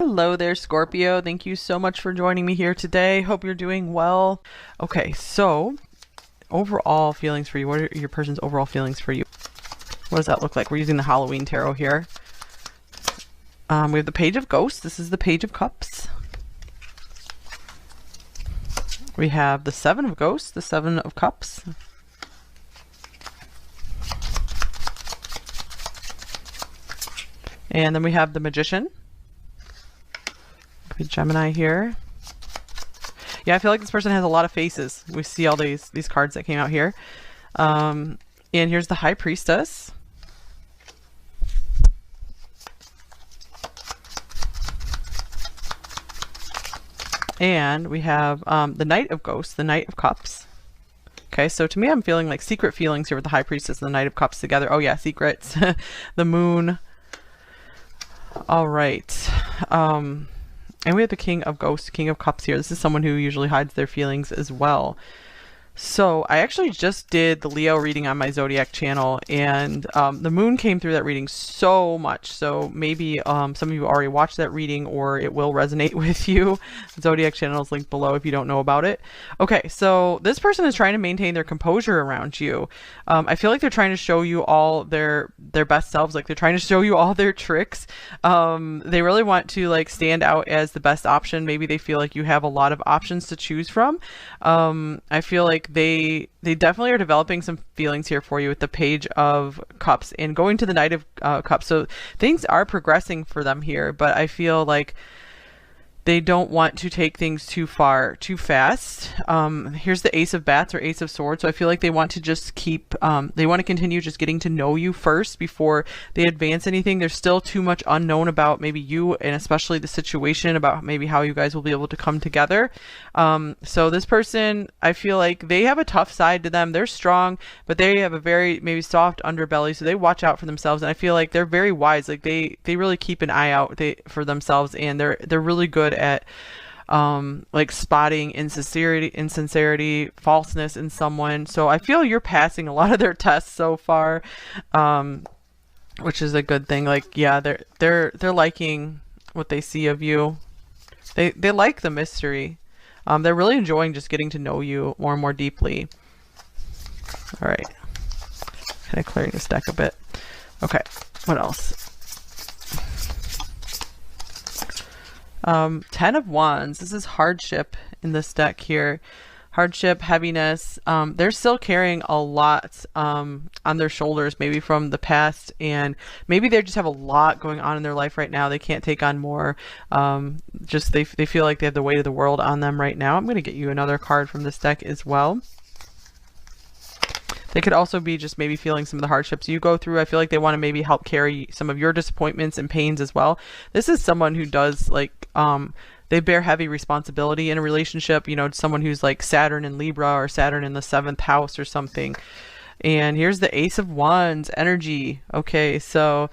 Hello there, Scorpio. Thank you so much for joining me here today. Hope you're doing well. Okay, so overall feelings for you. What are your person's overall feelings for you? What does that look like? We're using the Halloween tarot here. We have the Page of Ghosts. This is the Page of Cups. We have the Seven of Ghosts, the Seven of Cups. And then we have the Magician. Gemini here. Yeah, I feel like this person has a lot of faces. We see all these cards that came out here. And here's the High Priestess. And we have the Knight of Ghosts, the Knight of Cups. Okay, so to me, I'm feeling like secret feelings here with the High Priestess and the Knight of Cups together. Oh yeah, secrets. The Moon. All right. And we have the King of Ghosts, King of Cups here. This is someone who usually hides their feelings as well. So I actually just did the Leo reading on my Zodiac channel, and the moon came through that reading so much. So maybe some of you already watched that reading, or it will resonate with you. The Zodiac channel is linked below if you don't know about it. Okay, so this person is trying to maintain their composure around you. I feel like they're trying to show you all their best selves. Like they're trying to show you all their tricks. They really want to like stand out as the best option. Maybe they feel like you have a lot of options to choose from. I feel like they definitely are developing some feelings here for you with the Page of Cups and going to the Knight of Cups. So things are progressing for them here, but I feel like they don't want to take things too far, too fast. Here's the Ace of Bats or Ace of Swords. So I feel like they want to just keep, they want to continue just getting to know you first before they advance anything. There's still too much unknown about maybe you and especially the situation, about maybe how you guys will be able to come together. So this person, I feel like they have a tough side to them. They're strong, but they have a very maybe soft underbelly. So they watch out for themselves. And I feel like they're very wise. Like they really keep an eye out for themselves, and they're really good at like spotting insincerity, falseness in someone. So I feel you're passing a lot of their tests so far, which is a good thing. Like, yeah, they're liking what they see of you. They like the mystery. They're really enjoying just getting to know you more and more deeply. All right, kind of clearing this deck a bit. Okay, what else? 10 of Wands. This is hardship in this deck here. Hardship, heaviness. They're still carrying a lot on their shoulders, maybe from the past, and maybe they just have a lot going on in their life right now. They can't take on more. Just they feel like they have the weight of the world on them right now. I'm going to get you another card from this deck as well. They could also be just maybe feeling some of the hardships you go through. I feel like they want to maybe help carry some of your disappointments and pains as well. This is someone who does like, they bear heavy responsibility in a relationship, you know, someone who's like Saturn in Libra or Saturn in the 7th house or something. And here's the Ace of Wands energy. Okay, so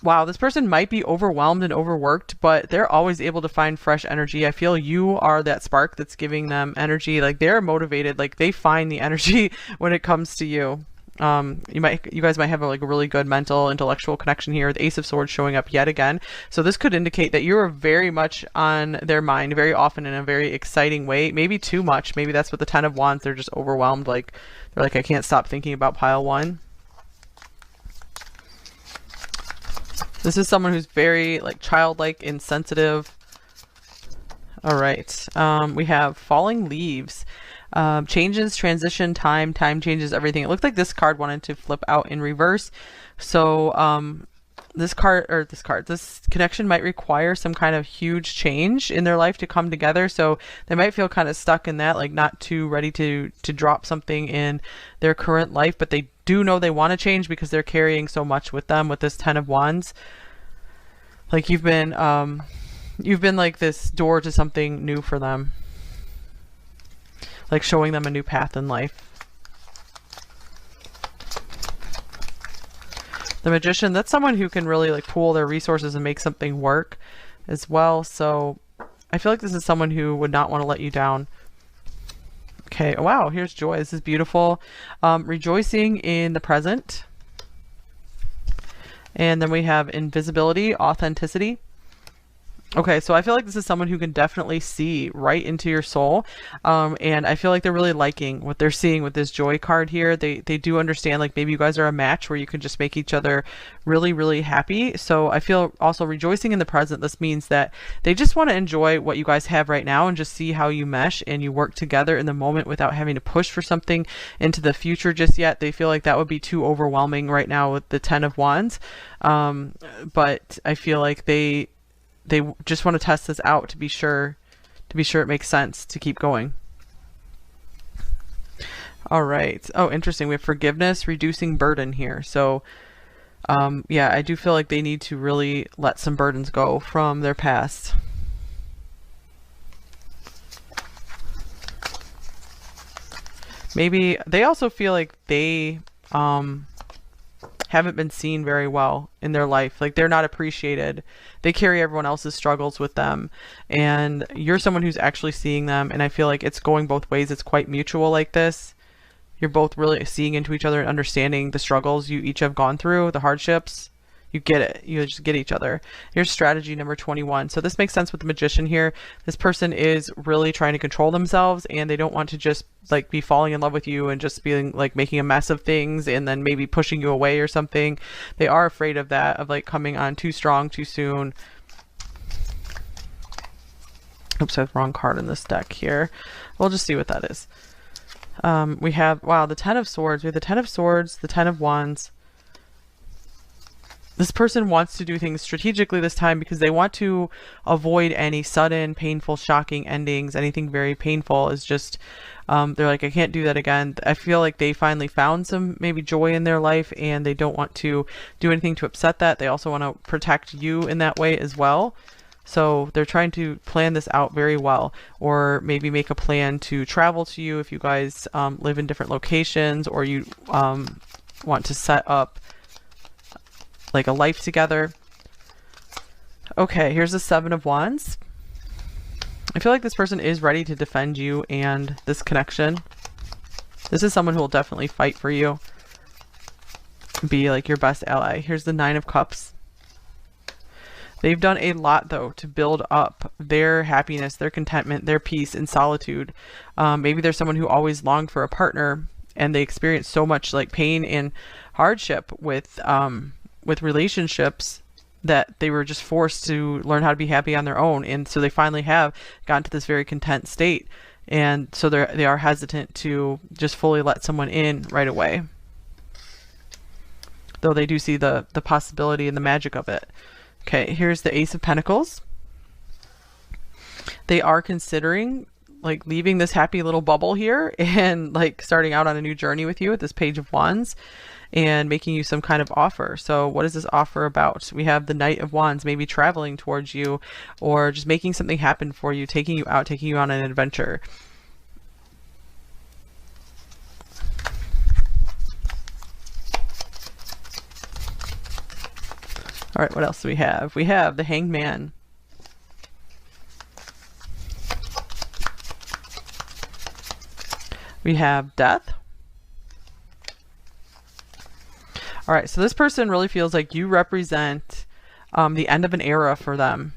wow, this person might be overwhelmed and overworked, but they're always able to find fresh energy. I feel you are that spark that's giving them energy. Like they're motivated, like they find the energy when it comes to you. You guys might have a really good mental, intellectual connection here. The Ace of Swords showing up yet again. So this could indicate that you're very much on their mind very often in a very exciting way. Maybe too much. Maybe that's what the 10 of Wands, they're just overwhelmed. Like they're like, I can't stop thinking about pile one. This is someone who's very like childlike and sensitive. All right. We have Falling Leaves. Changes, transition, time changes everything. It looked like this card wanted to flip out in reverse. So this connection might require some kind of huge change in their life to come together. So they might feel kind of stuck in that, like not too ready to drop something in their current life, but they do know they want to change because they're carrying so much with them with this 10 of Wands. Like you've been like this door to something new for them. Like showing them a new path in life. The Magician, that's someone who can really like pool their resources and make something work as well. So I feel like this is someone who would not want to let you down. Okay, wow, here's Joy. This is beautiful. Rejoicing in the present. And then we have Invisibility, Authenticity. Okay, so I feel like this is someone who can definitely see right into your soul. And I feel like they're really liking what they're seeing with this joy card here. They do understand, like, maybe you guys are a match where you can just make each other really, really happy. So I feel also rejoicing in the present. This means that they just want to enjoy what you guys have right now and just see how you mesh and you work together in the moment without having to push for something into the future just yet. They feel like that would be too overwhelming right now with the Ten of Wands. But I feel like they just want to test this out to be sure it makes sense to keep going. All right. Oh, interesting. We have forgiveness, reducing burden here. So yeah, I do feel like they need to really let some burdens go from their past. Maybe they also feel like they haven't been seen very well in their life. Like, they're not appreciated. They carry everyone else's struggles with them, and you're someone who's actually seeing them. And I feel like it's going both ways. It's quite mutual like this. You're both really seeing into each other and understanding the struggles you each have gone through, the hardships. You get it. You just get each other. Here's strategy number 21. So this makes sense with the Magician here. This person is really trying to control themselves, and they don't want to just like be falling in love with you and just being like making a mess of things and then maybe pushing you away or something. They are afraid of that, of like coming on too strong too soon. Oops, I have the wrong card in this deck here. We'll just see what that is. We have, wow, the Ten of Swords. We have the Ten of Swords, the Ten of Wands. This person wants to do things strategically this time because they want to avoid any sudden, painful, shocking endings. Anything very painful is just, they're like, I can't do that again. I feel like they finally found some maybe joy in their life, and they don't want to do anything to upset that. They also want to protect you in that way as well. So they're trying to plan this out very well, or maybe make a plan to travel to you if you guys live in different locations, or you want to set up like a life together. Okay, here's the Seven of Wands. I feel like this person is ready to defend you and this connection. This is someone who will definitely fight for you, be like your best ally. Here's the Nine of Cups. They've done a lot though to build up their happiness, their contentment, their peace in solitude. Maybe there's someone who always longed for a partner, and they experienced so much like pain and hardship with relationships that they were just forced to learn how to be happy on their own. And so they finally have gotten to this very content state. And so they are hesitant to just fully let someone in right away. Though they do see the possibility and the magic of it. Okay, here's the Ace of Pentacles. They are considering like leaving this happy little bubble here and like starting out on a new journey with you with this Page of Wands, and making you some kind of offer. So what is this offer about? We have the Knight of Wands, maybe traveling towards you, or just making something happen for you, taking you out, taking you on an adventure. All right, what else do we have? We have the Hanged Man. We have Death. All right, so this person really feels like you represent the end of an era for them.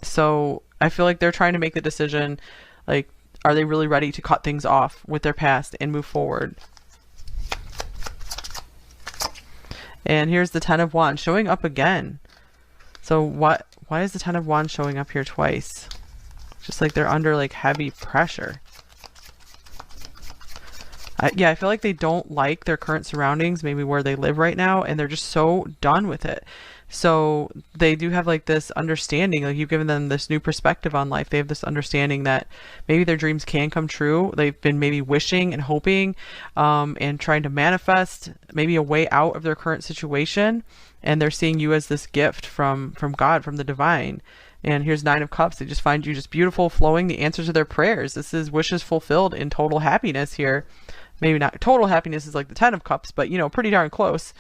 So I feel like they're trying to make the decision, like, are they really ready to cut things off with their past and move forward? And here's the Ten of Wands showing up again. So why is the Ten of Wands showing up here twice? Just like they're under like heavy pressure. Yeah, I feel like they don't like their current surroundings, maybe where they live right now, and they're just so done with it. So they do have like this understanding, like you've given them this new perspective on life. They have this understanding that maybe their dreams can come true. They've been maybe wishing and hoping and trying to manifest maybe a way out of their current situation. And they're seeing you as this gift from God, from the divine. And here's Nine of Cups. They just find you just beautiful, flowing, the answers to their prayers. This is wishes fulfilled in total happiness here. Maybe not total happiness is like the Ten of Cups, but you know, pretty darn close.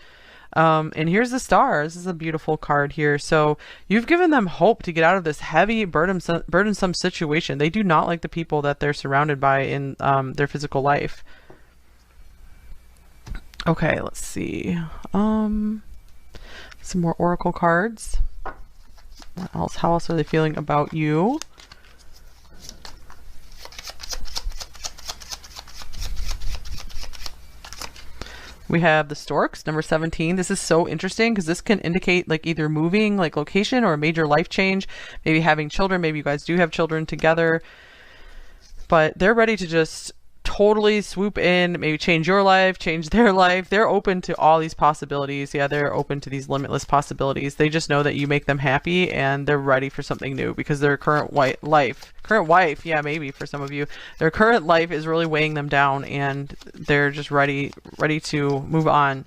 And here's the Star. This is a beautiful card here. So you've given them hope to get out of this heavy, burdensome situation. They do not like the people that they're surrounded by in their physical life. Okay, let's see. Some more oracle cards. What else? How else are they feeling about you? We have the storks, number 17. This is so interesting because this can indicate like either moving, like location, or a major life change, maybe having children. Maybe you guys do have children together, but they're ready to just totally swoop in, maybe change your life, change their life. They're open to all these possibilities. Yeah, they're open to these limitless possibilities. They just know that you make them happy and they're ready for something new because their current wife, yeah, maybe for some of you, their current life is really weighing them down and they're just ready to move on.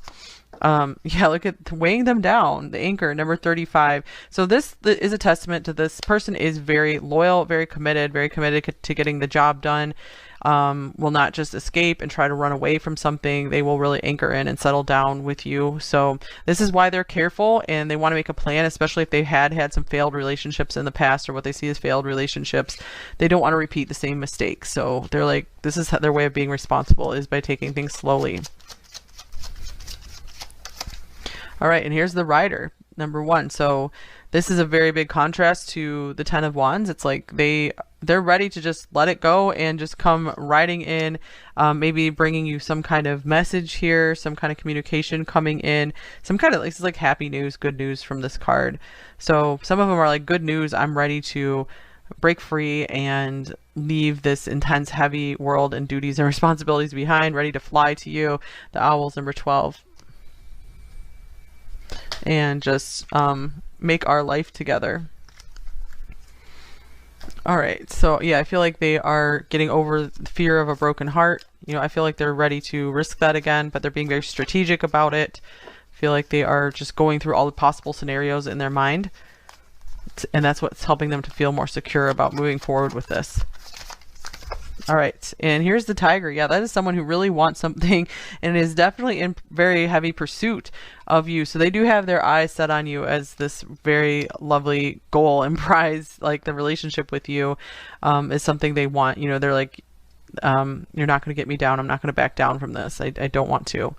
Yeah, look at weighing them down, the anchor, number 35. So this is a testament to this person is very loyal, very committed to getting the job done. Will not just escape and try to run away from something. They will really anchor in and settle down with you. So this is why they're careful and they want to make a plan, especially if they had some failed relationships in the past or what they see as failed relationships. They don't want to repeat the same mistakes. So they're like, this is their way of being responsible, is by taking things slowly. All right, and here's the rider, number 1. So this is a very big contrast to the 10 of Wands. It's like they're ready to just let it go and just come riding in, maybe bringing you some kind of message here, some kind of communication coming in, some kind of, this is like happy news, good news from this card. So some of them are like, good news, I'm ready to break free and leave this intense, heavy world and duties and responsibilities behind, ready to fly to you. The Owls, number 12. And just make our life together. All right, so yeah, I feel like they are getting over the fear of a broken heart. You know, I feel like they're ready to risk that again, but they're being very strategic about it. I feel like they are just going through all the possible scenarios in their mind, and that's what's helping them to feel more secure about moving forward with this. All right, and here's the Tiger. Yeah, that is someone who really wants something and is definitely in very heavy pursuit of you. So they do have their eyes set on you as this very lovely goal and prize. Like the relationship with you is something they want. You know, they're like, you're not going to get me down. I'm not going to back down from this. I don't want to.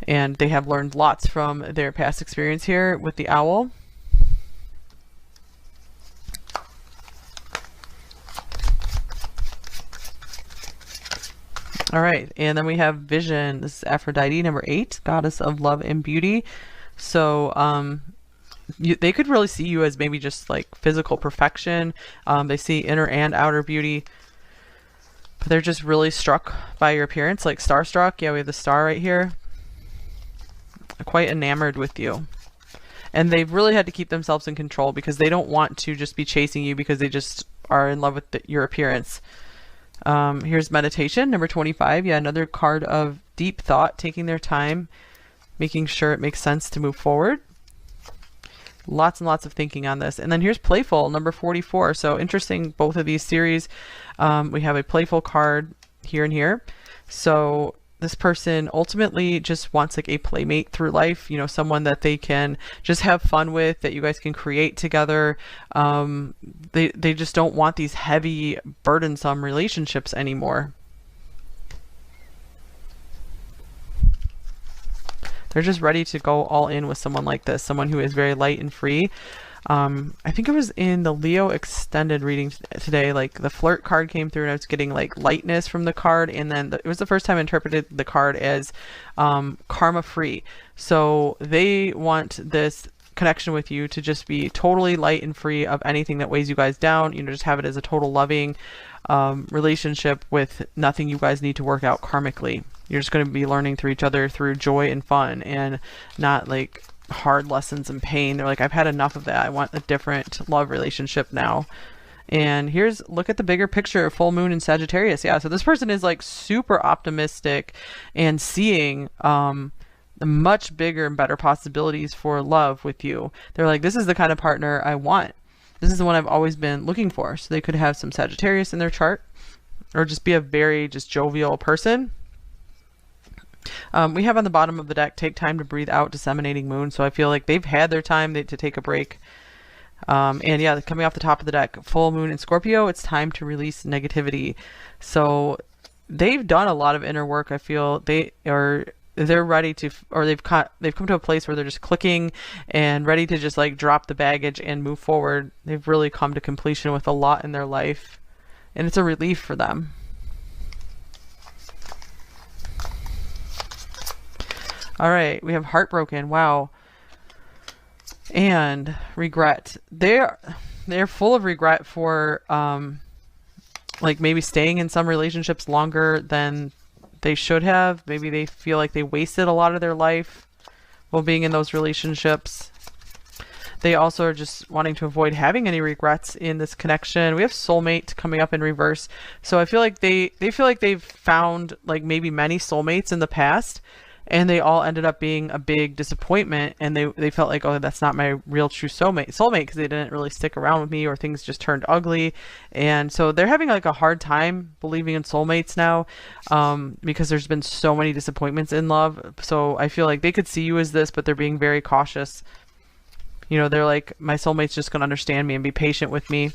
And they have learned lots from their past experience here with the Owl. All right, and then we have Vision. This is Aphrodite, number 8, goddess of love and beauty. So they could really see you as maybe just like physical perfection. They see inner and outer beauty, but they're just really struck by your appearance, like starstruck. Yeah, we have the star right here. Quite enamored with you. And they've really had to keep themselves in control because they don't want to just be chasing you because they just are in love with your appearance. Here's Meditation, number 25. Yeah, another card of deep thought, taking their time, making sure it makes sense to move forward. Lots and lots of thinking on this. And then here's Playful, number 44. So interesting, both of these series. We have a Playful card here and here. So this person ultimately just wants like a playmate through life, you know, someone that they can just have fun with, that you guys can create together. They just don't want these heavy, burdensome relationships anymore. They're just ready to go all in with someone like this, someone who is very light and free. I think it was in the Leo extended reading today, like the flirt card came through and I was getting like lightness from the card, and then it was the first time I interpreted the card as karma free. So they want this connection with you to just be totally light and free of anything that weighs you guys down. You know, just have it as a total loving relationship with nothing you guys need to work out karmically. You're just going to be learning through each other through joy and fun, and not like hard lessons and pain. They're like, I've had enough of that. I want a different love relationship now. And here's, look at the bigger picture, full moon in Sagittarius. Yeah, so this person is like super optimistic and seeing much bigger and better possibilities for love with you. They're like, this is the kind of partner I want. This is the one I've always been looking for. So they could have some Sagittarius in their chart, or just be a very just jovial person. We have on the bottom of the deck, take time to breathe out, disseminating moon. So I feel like they've had their time to take a break. And yeah, coming off the top of the deck, full moon in Scorpio, it's time to release negativity. So they've done a lot of inner work. I feel they are they're ready to, or they've come to a place where they're just clicking and ready to just like drop the baggage and move forward. They've really come to completion with a lot in their life, and it's a relief for them. All right, we have heartbroken. Wow. And regret. They're full of regret for like maybe staying in some relationships longer than they should have. Maybe they feel like they wasted a lot of their life while being in those relationships. They also are just wanting to avoid having any regrets in this connection. We have soulmate coming up in reverse. So I feel like they feel like they've found like maybe many soulmates in the past, and they all ended up being a big disappointment, and they felt like, oh, that's not my real true soulmate because they didn't really stick around with me, or things just turned ugly. And so they're having like a hard time believing in soulmates now, because there's been so many disappointments in love. So I feel like they could see you as this, but they're being very cautious. You know, they're like, my soulmate's just going to understand me and be patient with me.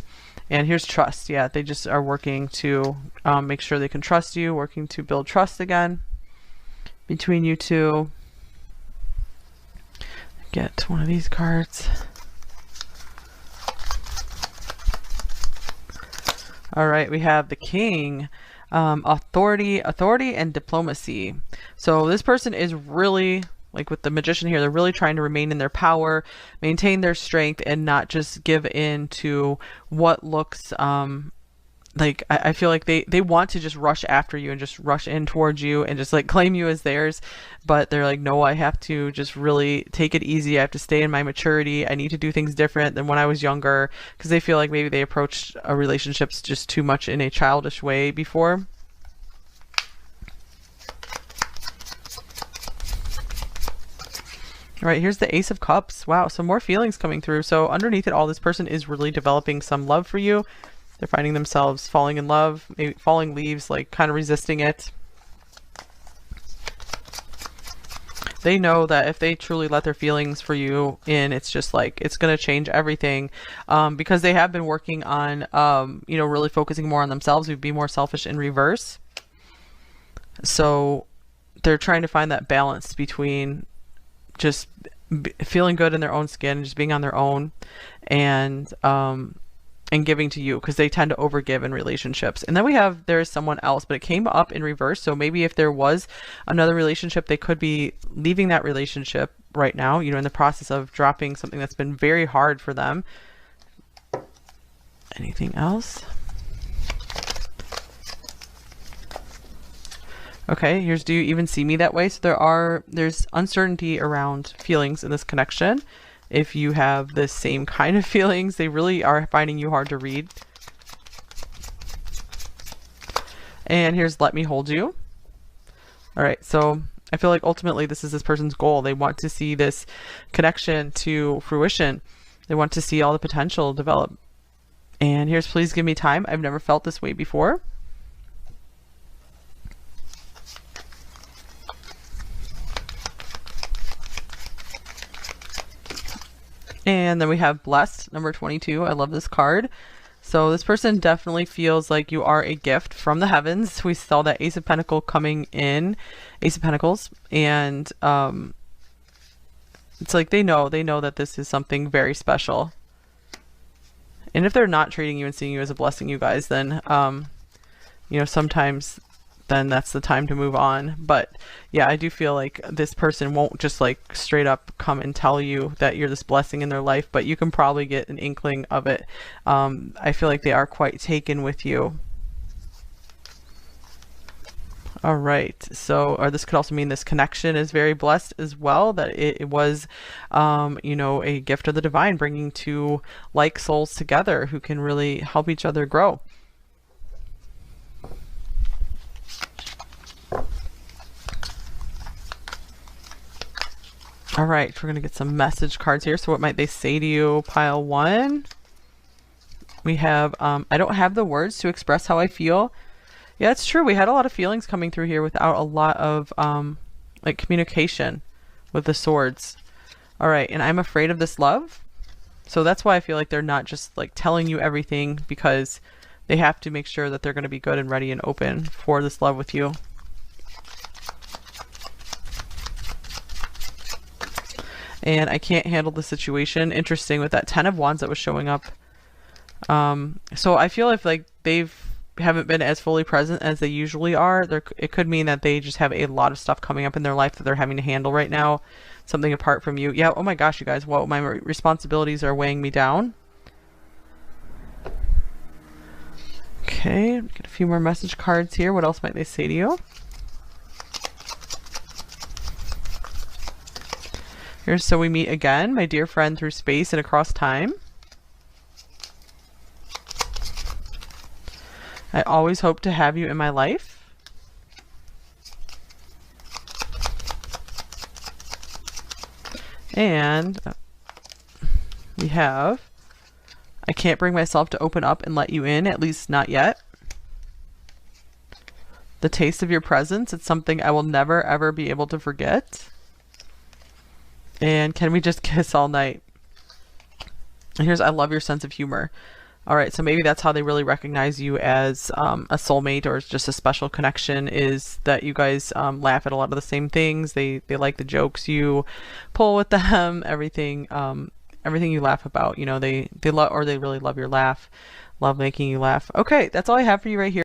And here's trust. Yeah, they just are working to make sure they can trust you, working to build trust again between you two. Get one of these cards. All right, we have the King. Authority and diplomacy. So this person is really, like with the Magician here, they're really trying to remain in their power, maintain their strength, and not just give in to what looks like, I feel like they want to just rush after you and just rush in towards you and just like claim you as theirs. But they're like, no, I have to just really take it easy. I have to stay in my maturity. I need to do things different than when I was younger, because they feel like maybe they approached relationships just too much in a childish way before. All right, here's the Ace of Cups. Wow, some more feelings coming through. So underneath it all, this person is really developing some love for you. They're finding themselves falling in love, maybe falling leaves, like kind of resisting it. They know that if they truly let their feelings for you in, it's just like, it's going to change everything, because they have been working on, you know, really focusing more on themselves. We'd be more selfish in reverse. So they're trying to find that balance between just feeling good in their own skin and just being on their own, and giving to you, because they tend to overgive in relationships. And then we have, there is someone else, but it came up in reverse. So maybe if there was another relationship, they could be leaving that relationship right now, you know, in the process of dropping something that's been very hard for them. Anything else? Okay, here's, do you even see me that way? So there's uncertainty around feelings in this connection. If you have the same kind of feelings, they really are finding you hard to read. And here's let me hold you. All right, so I feel like ultimately this is this person's goal. They want to see this connection to fruition. They want to see all the potential develop. And here's please give me time. I've never felt this way before. And then we have blessed, number 22. I love this card. So this person definitely feels like you are a gift from the heavens. We saw that Ace of Pentacles coming in, Ace of Pentacles, and it's like they know that this is something very special. And if they're not treating you and seeing you as a blessing, you guys, then you know, sometimes then that's the time to move on. But yeah, I do feel like this person won't just like straight up come and tell you that you're this blessing in their life, but you can probably get an inkling of it. I feel like they are quite taken with you. All right, so, or this could also mean this connection is very blessed as well, that it was, you know, a gift of the divine, bringing two like souls together who can really help each other grow. All right, we're going to get some message cards here. So what might they say to you? Pile one. We have, I don't have the words to express how I feel. Yeah, it's true. We had a lot of feelings coming through here without a lot of like communication with the swords. All right, and I'm afraid of this love. So that's why I feel like they're not just like telling you everything, because they have to make sure that they're going to be good and ready and open for this love with you. and I can't handle the situation. Interesting with that 10 of Wands that was showing up. So I feel if like haven't been as fully present as they usually are, it could mean that they just have a lot of stuff coming up in their life that they're having to handle right now. Something apart from you. Yeah, oh my gosh, you guys, well, my responsibilities are weighing me down. Okay, get a few more message cards here. What else might they say to you? Here's so we meet again, my dear friend, through space and across time. I always hope to have you in my life. And we have, I can't bring myself to open up and let you in, at least not yet. The taste of your presence, it's something I will never ever be able to forget. And can we just kiss all night? And here's, I love your sense of humor. All right, so maybe that's how they really recognize you as a soulmate or just a special connection, is that you guys laugh at a lot of the same things. They like the jokes you pull with them, everything you laugh about. You know, they love, or they really love your laugh, love making you laugh. Okay, that's all I have for you right here.